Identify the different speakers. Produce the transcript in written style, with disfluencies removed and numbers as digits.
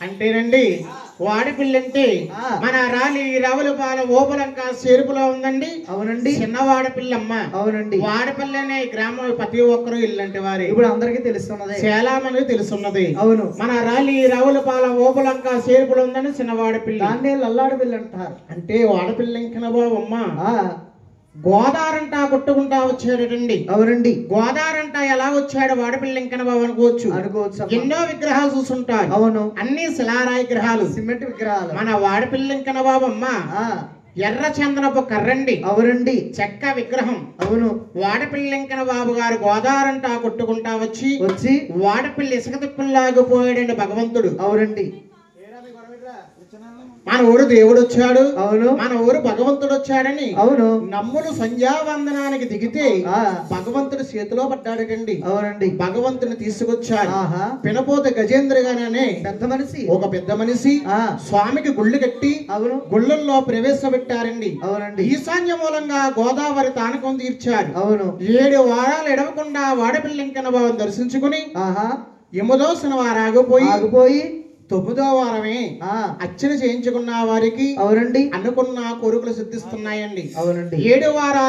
Speaker 1: అంటేనండి వాడపిల్లంటే మన రాలి రావులపాల ఓపలంక చేరుపులో ఉందండి.
Speaker 2: అవునండి.
Speaker 1: చిన్న వాడపిల్లమ్మ.
Speaker 2: అవునండి.
Speaker 1: వాడపల్లి అనే గ్రామం ప్రతి ఒక్కరు ఇల్లంటే వారి
Speaker 2: ఇప్పుడు అందరికీ తెలుస్తున్నది,
Speaker 1: చాలా మంది తెలుసున్నది.
Speaker 2: అవును.
Speaker 1: మన రాలి రావులపాల ఓపలంక చేరుపులో ఉందని చిన్న వాడపిల్ల.
Speaker 2: దాన్నే లల్లాడు పిల్ల అంటారు.
Speaker 1: అంటే వాడపిల్ల ఇంకన బావమ్మ గోదారంట కొట్టుకుంటా వచ్చాడటండి.
Speaker 2: అవునండి.
Speaker 1: గోదారంట ఎలా వచ్చాడు వాడపిల్ల ఇంకన బాబు అనుకోవచ్చు. ఎన్నో విగ్రహాలు చూసుంటారు.
Speaker 2: అవును.
Speaker 1: అన్ని శిలారాయి విగ్రహాలు,
Speaker 2: సిమెంట్ విగ్రహాలు.
Speaker 1: మన వాడపిల్ల ఇంకన బాబమ్మ ఎర్ర చందనపు కర్రండి.
Speaker 2: అవునండి.
Speaker 1: చెక్క విగ్రహం.
Speaker 2: అవును.
Speaker 1: వాడపిల్ల ఇంకన బాబు గారు గోదారంట కొట్టుకుంటా వచ్చి వాడపిల్ల ఇసుక తిప్పుల్లాగిపోయాడండి భగవంతుడు.
Speaker 2: అవునండి.
Speaker 1: మన ఊరు దేవుడు వచ్చాడు.
Speaker 2: అవును.
Speaker 1: మన ఊరు భగవంతుడు వచ్చాడని
Speaker 2: అవును
Speaker 1: నమ్ములు సంధ్యావందనానికి దిగితే భగవంతుడు చేతిలో పడ్డాడటండి.
Speaker 2: అవునండి.
Speaker 1: భగవంతుని తీసుకొచ్చాడు. పినపోత గజేంద్ర గానే
Speaker 2: పెద్ద మనిషి,
Speaker 1: ఒక పెద్ద మనిషి స్వామికి గుళ్ళు కట్టి
Speaker 2: అవును
Speaker 1: గుళ్ళల్లో ప్రవేశపెట్టారండి.
Speaker 2: అవునండి.
Speaker 1: ఈశాన్య మూలంగా గోదావరి తానకం తీర్చారు.
Speaker 2: అవును.
Speaker 1: 7 వారాలు ఎడవకుండా వాడపిల్ల ఇంకన బాబుని దర్శించుకుని 8వ శనివారం ఆగిపోయి 9వ వారమే అర్చన చేయించుకున్న వారికి అవునండి అనుకున్న కోరికలు సిద్ధిస్తున్నాయండి.
Speaker 2: అవునండి.
Speaker 1: 7 వారాలు